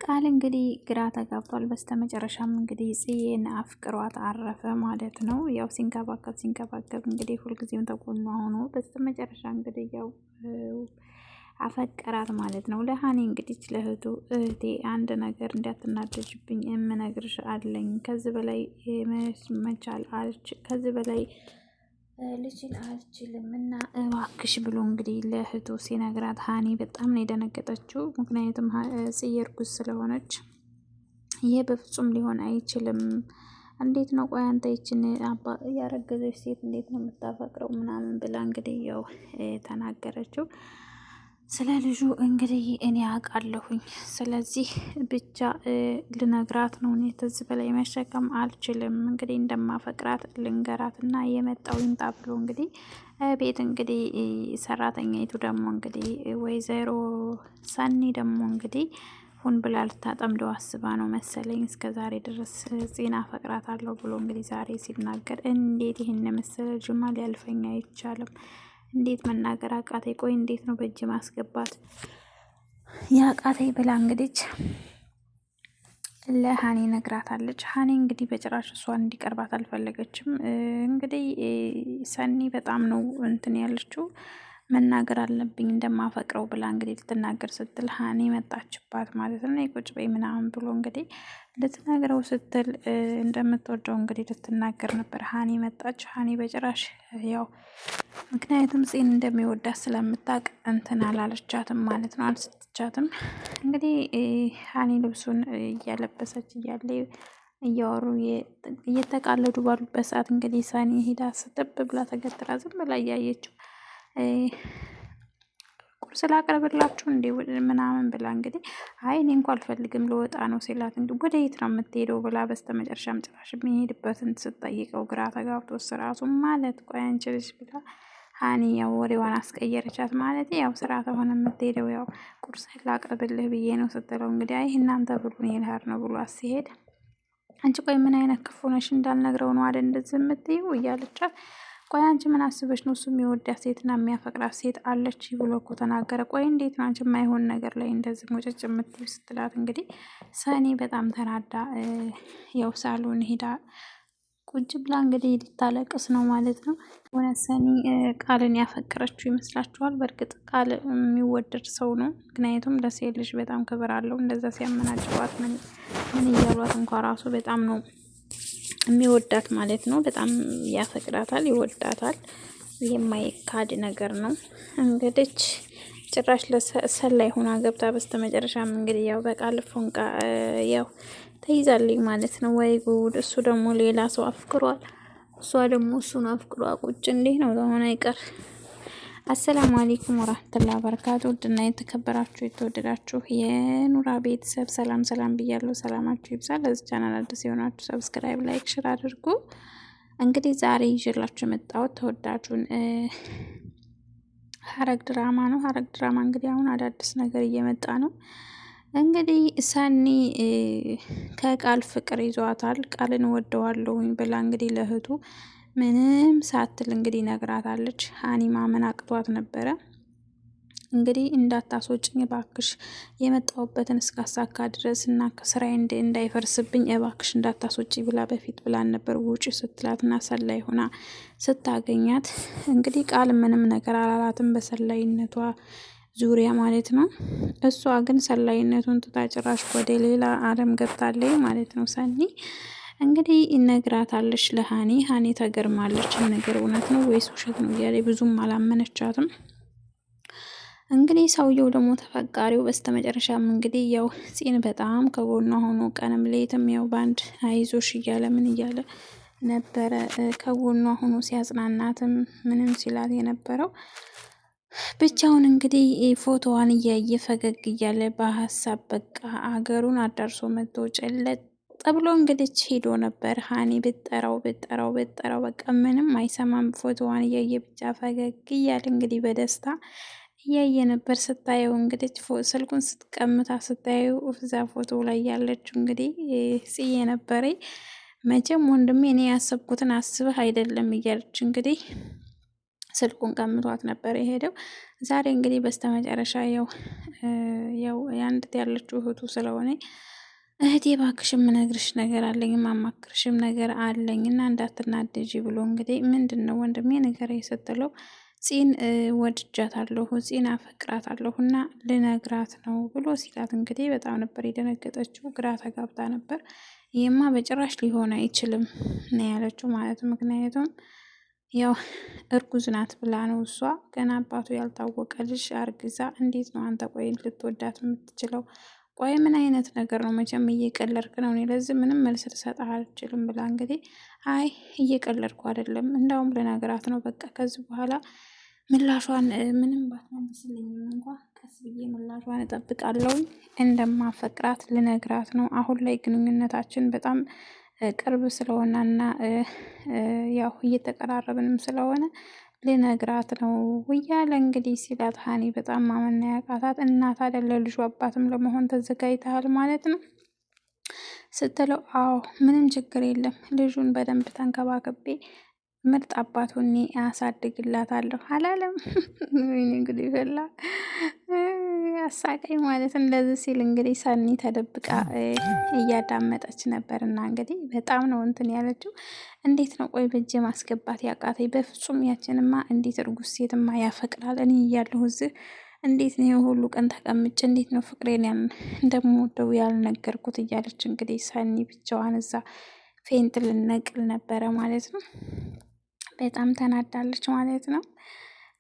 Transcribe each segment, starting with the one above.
ቃል እንግዲህ ግራ ተጋብቷል። በስተመጨረሻም እንግዲህ ጽዬን አፍቅሯት አረፈ ማለት ነው። ያው ሲንከባከብ እንግዲህ ሁልጊዜም ተጎኗ ሆኖ በስተመጨረሻ እንግዲህ ያው አፈቀራት ማለት ነው። ለሀኒ እንግዲህ እህቴ አንድ ነገር እንዳትናደጅብኝ የምነግርሽ አለኝ። ከዚህ በላይ ከዚህ በላይ ልችል አልችልም እና እባክሽ ብሎ እንግዲህ ለእህቱ ሲነግራት ሀኒ በጣም ነው የደነገጠችው። ምክንያቱም ጽዬ እርጉዝ ስለሆነች ይሄ በፍጹም ሊሆን አይችልም። እንዴት ነው ቆይ አንተ ይችን ያረገዘች ሴት እንዴት ነው የምታፈቅረው? ምናምን ብላ እንግዲህ ያው ተናገረችው። ስለ ልጁ እንግዲህ እኔ አውቃለሁኝ። ስለዚህ ብቻ ልነግራት ነው። እኔ ከዚህ በላይ መሸከም አልችልም። እንግዲህ እንደማፈቅራት ልንገራት እና የመጣው ይምጣ ብሎ እንግዲህ ቤት እንግዲህ ሰራተኛይቱ ደግሞ እንግዲህ ወይዘሮ ሰኒ ደግሞ እንግዲህ ሁን ብላ ልታጠምደው አስባ ነው መሰለኝ እስከ ዛሬ ድረስ ጽና አፈቅራታለሁ ብሎ እንግዲህ ዛሬ ሲናገር እንዴት ይህን መሰለ ጅማ ሊያልፈኝ አይቻልም። እንዴት መናገር አቃተኝ? ቆይ እንዴት ነው በእጅ ማስገባት ያቃተኝ? ብላ እንግዲህ ለሀኒ ነግራታለች። ሀኒ እንግዲህ በጭራሽ እሷን እንዲቀርባት አልፈለገችም። እንግዲህ ሰኒ በጣም ነው እንትን ያለችው መናገር አለብኝ እንደማፈቅረው ብላ እንግዲህ ልትናገር ስትል ሀኒ መጣችባት ማለት ነው። ቁጭ በይ ምናምን ብሎ እንግዲህ ልትነግረው ስትል እንደምትወደው እንግዲህ ልትናገር ነበር ሀኒ መጣች። ሀኒ በጭራሽ ያው ምክንያቱም ጽን እንደሚወዳት ስለምታውቅ እንትን አላለቻትም ማለት ነው፣ አልሰጥቻትም። እንግዲህ ሀኒ ልብሱን እያለበሰች እያለ እያወሩ እየተቃለዱ ባሉበት ሰዓት እንግዲህ ሰኒ ሄዳ ስጥብ ብላ ተገትራ ዝም ብላ እያየችው ቁርስ ላቅርብላችሁ እንዴ ምናምን ብላ እንግዲህ አይ እኔ እንኳ አልፈልግም ልወጣ ነው ሲላት እንዲ ወደ የት ነው የምትሄደው ብላ በስተመጨረሻም ጭራሽ የሚሄድበትን ስትጠይቀው ግራ ተጋብቶ ስራቱ ማለት ቆይ አንቺ ልጅ ብላ ሀኒ ያው ወሬዋን አስቀየረቻት ማለት ያው ስራ ተሆነ የምትሄደው ያው ቁርስ ላቅርብልህ ብዬ ነው ስትለው እንግዲህ አይ እናንተ ብሉ እኔ ልሄድ ነው ብሎ ሲሄድ አንቺ ቆይ ምን አይነት ክፉ ነሽ እንዳልነግረው ነው አይደል እንደዚህ የምትይው እያለቻት ቆይ አንቺ ምን አስበሽ ነው እሱ የሚወዳት ሴትና የሚያፈቅራት ሴት አለች ብሎ እኮ ተናገረ። ቆይ እንዴት ነው አንቺ የማይሆን ነገር ላይ እንደዚህ ሙጭጭ የምትይው ስትላት እንግዲህ ሰኒ በጣም ተናዳ ያው ሳሎን ሄዳ ቁጭ ብላ እንግዲህ ልታለቅስ ነው ማለት ነው። እውነት ሰኒ ቃልን ያፈቀረችው ይመስላችኋል? በእርግጥ ቃል የሚወደድ ሰው ነው። ምክንያቱም ለሴት ልጅ በጣም ክብር አለው። እንደዛ ሲያመናጭቋት ምን እያሏት እንኳ ራሱ በጣም ነው የሚወዳት ማለት ነው። በጣም ያፈቅራታል፣ ይወዳታል። የማይካድ ነገር ነው። እንግዲህ ጭራሽ ለሰላይ ሆና ገብታ በስተመጨረሻም እንግዲህ ያው በቃል ፎንቃ ያው ተይዛለኝ ማለት ነው። ወይ ጉድ! እሱ ደግሞ ሌላ ሰው አፍቅሯል። እሷ ደግሞ እሱን አፍቅሯ ቁጭ እንዲህ ነው ለሆነ አይቀር። አሰላሙ አለይኩም ወራህመቱላሂ ወበረካቱ። ውድና የተከበራችሁ የተወደዳችሁ የኑራ ቤተሰብ ሰላም ሰላም ብያለሁ። ሰላማችሁ ይብዛል። ለዚህ ቻናል አዲስ የሆናችሁ ሰብስክራይብ፣ ላይክ፣ ሼር አድርጉ። እንግዲህ ዛሬ ይዤላችሁ የመጣሁት ተወዳጁን ሀረግ ድራማ ነው። ሀረግ ድራማ እንግዲህ አሁን አዳዲስ ነገር እየመጣ ነው። እንግዲህ ሰኒ ከቃል ፍቅር ይዟታል። ቃልን ወደዋለሁኝ ብላ እንግዲህ ለእህቱ ምንም ሳትል እንግዲህ ነግራታለች። ሀኒ ማመን አቅቷት ነበረ። እንግዲህ እንዳታስወጭኝ እባክሽ የመጣሁበትን እስካሳካ ድረስ እና ከስራዬ እንዳይፈርስብኝ እባክሽ እንዳታስወጪ ብላ በፊት ብላን ነበር ውጪ ስትላትና ሰላይ ሆና ስታገኛት እንግዲህ ቃል ምንም ነገር አላላትም በሰላይነቷ ዙሪያ ማለት ነው። እሷ ግን ሰላይነቱን ትታ ጭራሽ ወደ ሌላ አለም ገብታለች ማለት ነው። ሰኒ እንግዲህ ይነግራታለች ለሀኒ። ሀኒ ተገርማለች። ነገር እውነት ነው ወይስ ውሸት ነው እያለ ብዙም አላመነቻትም። እንግዲህ ሰውየው ደግሞ ተፈቃሪው በስተመጨረሻም እንግዲህ ያው ጽን በጣም ከጎኗ ሆኖ ቀንም ሌትም ያው ባንድ አይዞሽ እያለ ምን እያለ ነበረ ከጎኗ ሆኖ ሲያጽናናትም ምንም ሲላት የነበረው ብቻውን እንግዲህ ፎቶዋን እያየ ፈገግ እያለ በሀሳብ በቃ አገሩን አዳርሶ መጥቶ ጨለጥ ብሎ እንግዲህ ሄዶ ነበር። ሀኒ ብጠራው በቃ ምንም አይሰማም። ፎቶዋን እያየ ብቻ ፈገግ እያለ እንግዲህ በደስታ እያየ ነበር። ስታየው እንግዲህ ስልኩን ስትቀምታ ስታየው እዛ ፎቶ ላይ ያለችው እንግዲህ ጽዬ ነበረ። መቼም ወንድሜ እኔ ያሰብኩትን አስበህ አይደለም እያለች እንግዲህ ስልኩን ቀምቷት ነበር የሄደው። ዛሬ እንግዲህ በስተመጨረሻ ያው ያንድት ያለችው እህቱ ስለሆነ እህቴ እባክሽ የምነግርሽ ነገር አለኝ የማማክርሽም ነገር አለኝ እና እንዳትናደጂ ብሎ እንግዲህ ምንድን ነው ወንድሜ ነገር ስትለው ፂን ወድጃታለሁ፣ ፂን አፈቅራታለሁ እና ልነግራት ነው ብሎ ሲላት እንግዲህ በጣም ነበር የደነገጠችው፣ ግራ ተጋብታ ነበር። ይህማ በጭራሽ ሊሆን አይችልም ነው ያለችው ማለት ነው። ምክንያቱም ያው እርጉዝ ናት ብላ ነው እሷ ገና አባቱ ያልታወቀ ልጅ አርግዛ፣ እንዴት ነው አንተ ቆይ ልትወዳት የምትችለው? ቆይ ምን አይነት ነገር ነው? መቼም እየቀለድክ ነው፣ እኔ ለዚህ ምንም መልስ ልሰጥህ አልችልም ብላ እንግዲህ አይ እየቀለድኩ አይደለም፣ እንዳውም ልነግራት ነው በቃ ከዚህ በኋላ ምላሿን ምንም ባትመልስልኝም እንኳ ቀስ ብዬ ምላሿን እጠብቃለሁ፣ እንደማፈቅራት ልነግራት ነው። አሁን ላይ ግንኙነታችን በጣም ቅርብ ስለሆነና ያው እየተቀራረብንም ስለሆነ ልነግራት ነው እያለ እንግዲህ ሲላት ሀኒ በጣም ማመን ያቃታት። እናት አይደለ ልጁ አባትም ለመሆን ተዘጋጅተሃል ማለት ነው ስትለው፣ አዎ ምንም ችግር የለም ልጁን በደንብ ተንከባክቤ ምርጥ አባት ሆኜ አሳድግላታለሁ አላለም? ወይኔ እንግዲህ ፈላ አሳቀኝ ማለት እንደዚህ ሲል እንግዲህ ሰኒ ተደብቃ እያዳመጠች ነበር። እና እንግዲህ በጣም ነው እንትን ያለችው። እንዴት ነው ቆይ በእጄ ማስገባት ያቃተኝ? በፍጹም ያችንማ እንዴት እርጉዝ ሴትማ ያፈቅራል? እኔ እያለሁ እዚህ እንዴት ነው ሁሉ ቀን ተቀምጬ እንዴት ነው ፍቅሬን እንደምወደው ያልነገርኩት? እያለች እንግዲህ ሰኒ ብቻዋን እዛ ፌንት ልነቅል ነበረ ማለት ነው። በጣም ተናዳለች ማለት ነው።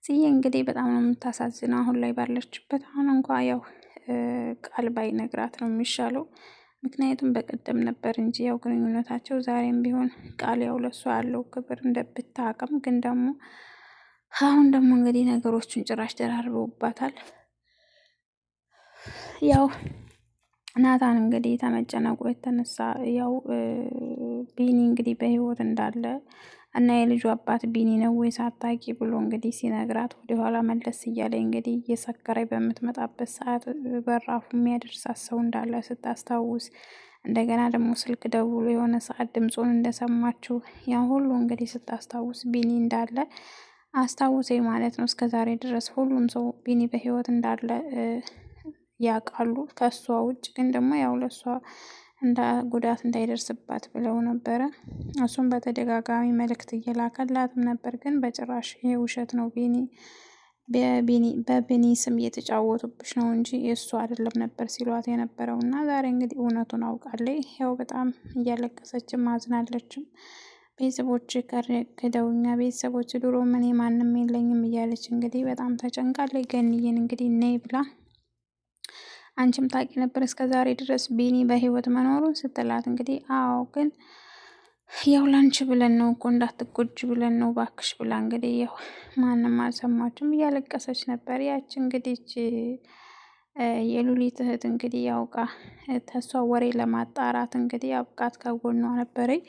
ጽዬ እንግዲህ በጣም ነው የምታሳዝነው አሁን ላይ ባለችበት። አሁን እንኳ ያው ቃል ባይነግራት ነው የሚሻለው። ምክንያቱም በቀደም ነበር እንጂ ያው ግንኙነታቸው ዛሬም ቢሆን ቃል ያው ለሷ ያለው ክብር እንደብታቅም፣ ግን ደግሞ አሁን ደግሞ እንግዲህ ነገሮቹን ጭራሽ ደራርበውባታል። ያው ናታን እንግዲህ ተመጨነቁ የተነሳ ያው ቢኒ እንግዲህ በህይወት እንዳለ እና የልጁ አባት ቢኒ ነው ወይ ሳታቂ ብሎ እንግዲህ ሲነግራት ወደኋላ መለስ እያለ እንግዲህ እየሰከረ በምትመጣበት ሰዓት በራፉ የሚያደርሳት ሰው እንዳለ ስታስታውስ፣ እንደገና ደግሞ ስልክ ደውሎ የሆነ ሰዓት ድምፁን እንደሰማችው ያ ሁሉ እንግዲህ ስታስታውስ ቢኒ እንዳለ አስታውሴ ማለት ነው። እስከዛሬ ድረስ ሁሉም ሰው ቢኒ በህይወት እንዳለ ያውቃሉ ከእሷ ውጭ፣ ግን ደግሞ ያው ለእሷ ጉዳት እንዳይደርስባት ብለው ነበረ። እሱም በተደጋጋሚ መልእክት እየላከላትም ነበር፣ ግን በጭራሽ ይሄ ውሸት ነው በቢኒ ስም እየተጫወቱብሽ ነው እንጂ የእሱ አይደለም ነበር ሲሏት የነበረው። እና ዛሬ እንግዲህ እውነቱን አውቃለች። ያው በጣም እያለቀሰችም አዝናለችም። ቤተሰቦች ክደውኛ፣ ቤተሰቦች ድሮ እኔ ማንም የለኝም እያለች እንግዲህ በጣም ተጨንቃለች። ገንዬን እንግዲህ ነይ ብላ አንቺም ታውቂ ነበር እስከ ዛሬ ድረስ ቢኒ በህይወት መኖሩን ስትላት፣ እንግዲህ አዎ ግን ያው ላንቺ ብለን ነው እኮ እንዳትጎጅ ብለን ነው ባክሽ ብላ እንግዲህ ያው ማንም አልሰማችም፣ እያለቀሰች ነበር። ያች እንግዲህ የሉሊት እህት እንግዲህ ያውቃ ተሷ ወሬ ለማጣራት እንግዲህ አብቃት ከጎኗ ነበረኝ።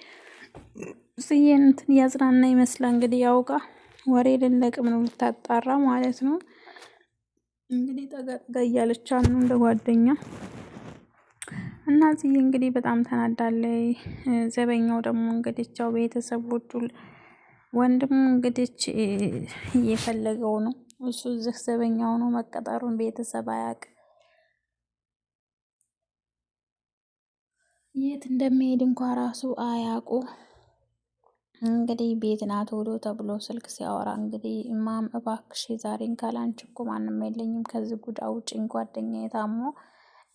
ጽዬን እንትን ያጽናና ይመስላ እንግዲህ ያውቃ ወሬ ልንለቅም ነው ልታጣራ ማለት ነው። እንግዲህ ጠጋ እያለቻት ነው እንደ ጓደኛ። እና ጽዬ እንግዲህ በጣም ተናዳለች። ዘበኛው ደግሞ እንግዲህ ቻው ቤተሰቦቹ ወንድሙ እንግዲህ እየፈለገው ነው እሱ እዚህ ዘበኛው ነው መቀጠሩን ቤተሰብ አያውቅ። የት እንደሚሄድ እንኳ ራሱ አያውቁ። እንግዲህ ቤት ና ቶሎ ተብሎ ስልክ ሲያወራ እንግዲህ እማም እባክሽ ዛሬን ካላንቺ እኮ ማንም የለኝም ከዚህ ጉድ አውጪኝ፣ ጓደኛዬ ታሞ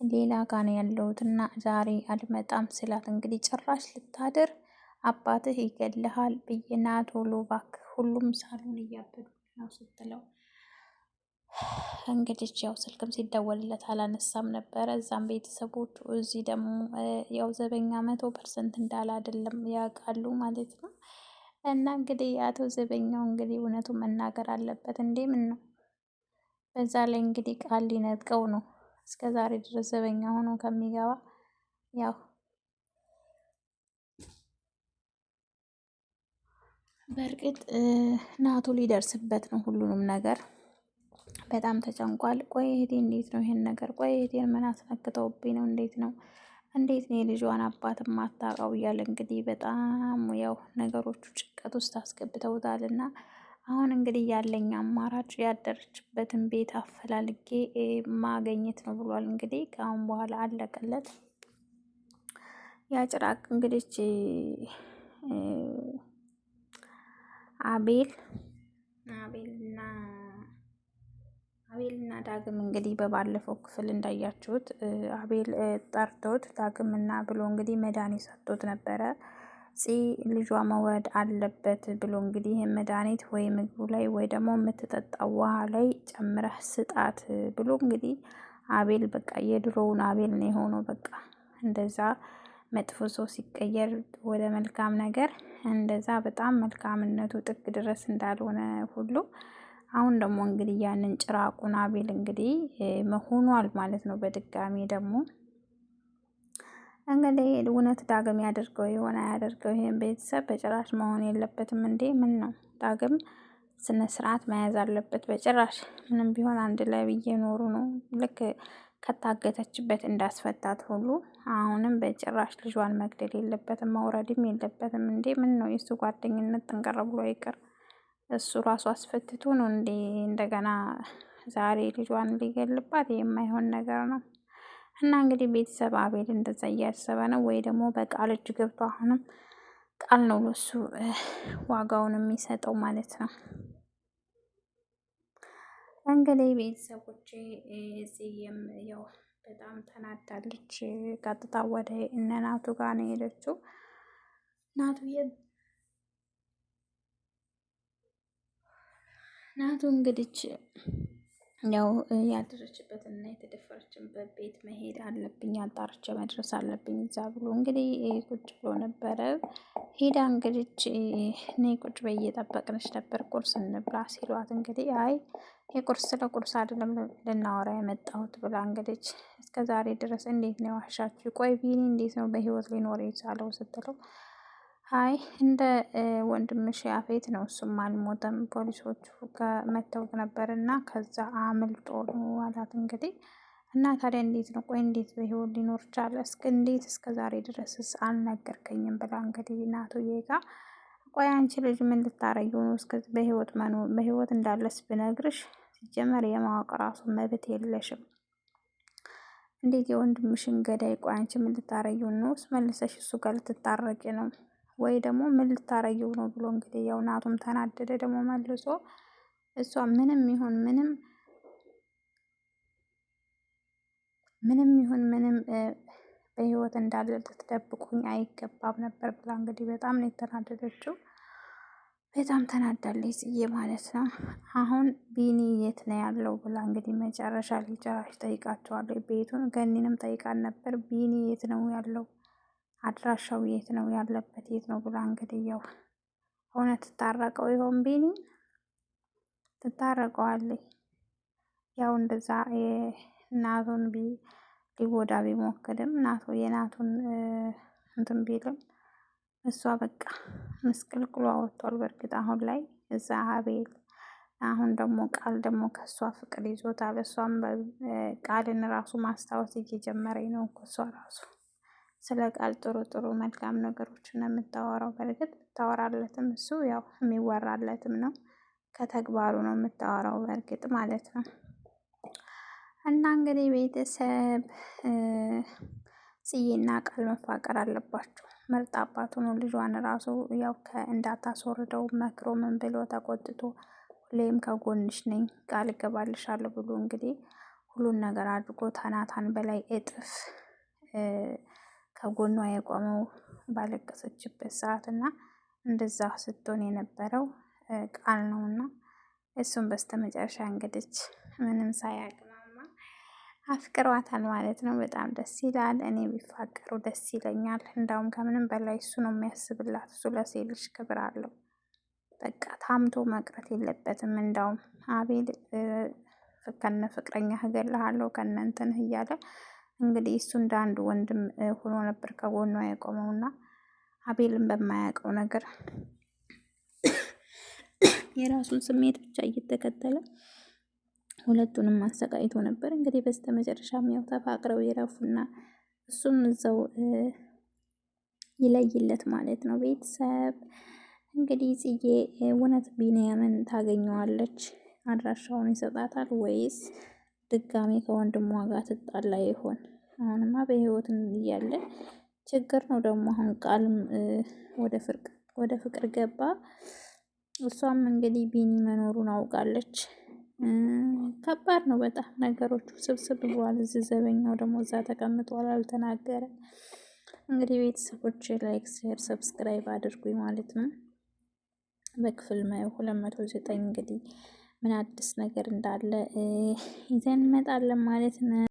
ሌላ ጋ ነው ያለሁት እና ዛሬ አልመጣም ስላት እንግዲህ ጭራሽ ልታድር አባትህ ይገልሃል ብዬ ና ቶሎ እባክህ ሁሉም ሳሎን እያበዱ ነው ስትለው፣ እንግዲህ ያው ስልክም ሲደወልለት አላነሳም ነበረ። እዛም ቤተሰቦቹ እዚህ ደግሞ ያው ዘበኛ 100% እንዳለ አይደለም ያውቃሉ ማለት ነው። እና እንግዲህ አቶ ዘበኛው እንግዲህ እውነቱን መናገር አለበት እንዴ ምን ነው? በዛ ላይ እንግዲህ ቃል ሊነጥቀው ነው። እስከ ዛሬ ድረስ ዘበኛ ሆኖ ከሚገባ ያው በእርግጥ ናቱ ሊደርስበት ነው ሁሉንም ነገር። በጣም ተጨንቋል። ቆይ እህቴ እንዴት ነው ይሄን ነገር? ቆይ እህቴን ምን አስነክተውብኝ ነው? እንዴት ነው የልጇን አባት ማታውቀው? እያለ እንግዲህ በጣም ያው ነገሮቹ ጭንቀት ውስጥ አስገብተውታል። እና አሁን እንግዲህ ያለኝ አማራጭ ያደረችበትን ቤት አፈላልጌ ማገኘት ነው ብሏል። እንግዲህ ከአሁን በኋላ አለቀለት። ያ ጭራቅ እንግዲህ አቤል አቤልና አቤልና ዳግም እንግዲህ በባለፈው ክፍል እንዳያችሁት አቤል ጠርቶት ዳግምና ብሎ እንግዲህ መድኃኒት ሰጥቶት ነበረ። ልጇ መውረድ አለበት ብሎ እንግዲህ ይህን መድኃኒት ወይ ምግቡ ላይ ወይ ደግሞ የምትጠጣው ውሃ ላይ ጨምረህ ስጣት ብሎ እንግዲህ አቤል በቃ የድሮውን አቤል ነው የሆነው። በቃ እንደዛ መጥፎ ሰው ሲቀየር ወደ መልካም ነገር እንደዛ በጣም መልካምነቱ ጥግ ድረስ እንዳልሆነ ሁሉ አሁን ደግሞ እንግዲህ ያንን ጭራቁን አቤል እንግዲህ መሆኗል ማለት ነው። በድጋሚ ደግሞ እንግዲህ እውነት ዳግም ያደርገው የሆነ ያደርገው ይሄን ቤተሰብ በጭራሽ መሆን የለበትም እንዴ! ምን ነው ዳግም ስነ ስርዓት መያዝ አለበት። በጭራሽ ምንም ቢሆን አንድ ላይ እየኖሩ ነው። ልክ ከታገተችበት እንዳስፈታት ሁሉ አሁንም በጭራሽ ልጇን መግደል የለበትም፣ መውረድም የለበትም። እንዴ ምን ነው የእሱ ጓደኝነት ጠንቀር ብሎ አይቀር። እሱ ራሱ አስፈትቶ ነው እንዴ እንደገና ዛሬ ልጇን ሊገልባት? የማይሆን ነገር ነው። እና እንግዲህ ቤተሰብ አቤል እንደዛ እያሰበ ነው ወይ ደግሞ በቃል እጅ ገብቶ አሁንም ቃል ነው ለሱ ዋጋውን የሚሰጠው ማለት ነው። እንግዲህ ቤተሰቦቼ እዚህም ያው በጣም ተናዳለች። ቀጥታ ወደ እነ ናቱ ጋር ነው የሄደችው። ናቱ እንግዲህ ያው ያደረችበትና የተደፈረችበት ቤት መሄድ አለብኝ፣ አጣርቼ መድረስ አለብኝ እዛ ብሎ እንግዲህ ቁጭ ብሎ ነበረ። ሄዳ እንግዲህ እኔ ቁጭ በይ እየጠበቅንሽ ነበር ቁርስ እንብላ ሲሏት እንግዲህ አይ የቁርስ ስለ ቁርስ አይደለም ልናወራ የመጣሁት ብላ እንግዲህ እስከ ዛሬ ድረስ እንዴት ነው ዋሻችሁ? ቆይ ቢኒ እንዴት ነው በህይወት ሊኖር የቻለው ስትለው አይ እንደ ወንድምሽ ያፌት ነው፣ እሱም አልሞተም። ፖሊሶቹ ከመተውት ነበር እና ከዛ አምልጦ ነው አላት። እንግዲህ እና ታዲያ እንዴት ነው ቆይ እንዴት በህይወት ሊኖር ቻለ? እንዴት እስከ ዛሬ ድረስስ አልነገርከኝም? ብላ እንግዲህ ናቱዬ ጋ ቆይ አንቺ ልጅ ምን ልታረጊው ነው? እስከዚህ በህይወት እንዳለስ ብነግርሽ ሲጀመር የማወቅ ራሱ መብት የለሽም። እንዴት የወንድምሽን ገዳይ ቆይ አንቺ ምን ልታረጊው ነው? መልሰሽ እሱ ጋር ልትታረቂ ነው ወይ ደግሞ ምን ልታረጊው ነው ብሎ እንግዲህ ያው ናቱም ተናደደ ደግሞ መልሶ እሷ ምንም ይሁን ምንም በህይወት እንዳለ ልትደብቁኝ አይገባም ነበር ብላ እንግዲህ በጣም ነው የተናደደችው። በጣም ተናዳለች ጽዬ ማለት ነው። አሁን ቢኒ የት ነው ያለው ብላ እንግዲህ መጨረሻ ሊጨራሽ ጠይቃቸዋለሁ። ቤቱን ገኒንም ጠይቃን ነበር። ቢኒ የት ነው ያለው? አድራሻው የት ነው ያለበት የት ነው ብላ እንግዲህ ያው እውነት ትታረቀው ይሆን? ቢኒ ትታረቀዋለች። ያው እንደዛ እናቱን ሊጎዳ ቢሞክርም የናቱን እንትን ቢልም እሷ በቃ ምስቅልቅሏ ወጥቷል። በእርግጥ አሁን ላይ እዛ አቤል አሁን ደግሞ ቃል ደግሞ ከእሷ ፍቅር ይዞታል። እሷም ቃልን ራሱ ማስታወስ እየጀመረኝ ነው እኮ እሷ ራሱ ስለ ቃል ጥሩ ጥሩ መልካም ነገሮችን ነው የምታወራው። በእርግጥ ብታወራለትም እሱ ያው የሚወራለትም ነው ከተግባሩ ነው የምታወራው በእርግጥ ማለት ነው። እና እንግዲህ ቤተሰብ ጽዬና ቃል መፋቀር አለባቸው። ምርጥ አባቱ ነው። ልጇን ራሱ ያው እንዳታስወርደው መክሮ ምን ብሎ ተቆጥቶ ሁሌም ከጎንሽ ነኝ ቃል እገባልሻለሁ ብሎ እንግዲህ ሁሉን ነገር አድርጎ ከናታን በላይ እጥፍ ከጎኗ የቆመው ባለቀሰችበት ሰዓት እና እንደዛ ስትሆን የነበረው ቃል ነው። እና እሱም በስተመጨረሻ እንግዲህ ምንም ሳያቅማማ አፍቅሯታል ማለት ነው። በጣም ደስ ይላል። እኔ ቢፋቀሩ ደስ ይለኛል። እንዳውም ከምንም በላይ እሱ ነው የሚያስብላት። እሱ ለሴት ልጅ ክብር አለው። በቃ ታምቶ መቅረት የለበትም። እንዳውም አቤል ከነ ፍቅረኛ እገልሃለሁ ከነ እንትንህ እያለ እንግዲህ እሱ እንደ አንድ ወንድም ሆኖ ነበር ከጎኗ የቆመውና አቤልን በማያውቀው ነገር የራሱን ስሜት ብቻ እየተከተለ ሁለቱንም አሰቃይቶ ነበር። እንግዲህ በስተመጨረሻም ያው ተፋቅረው ይረፉና እሱም እዛው ይለይለት ማለት ነው። ቤተሰብ እንግዲህ ጽጌ እውነት ቢንያምን ታገኘዋለች? አድራሻውን ይሰጣታል ወይስ ድጋሜ ከወንድሟ ጋር ትጣላ ይሆን? አሁንማ በህይወት እያለ ችግር ነው ደግሞ። አሁን ቃልም ወደ ፍቅር ገባ። እሷም እንግዲህ ቢኒ መኖሩን አውቃለች። ከባድ ነው በጣም ነገሮቹ ስብስብ ብሏል። እዚህ ዘበኛው ደግሞ እዛ ተቀምጧል አልተናገረም። እንግዲህ ቤተሰቦች ላይክ፣ ሼር፣ ሰብስክራይብ አድርጉኝ ማለት ነው። በክፍል 209 እንግዲህ ምን አዲስ ነገር እንዳለ ይዘን እንመጣለን ማለት ነው።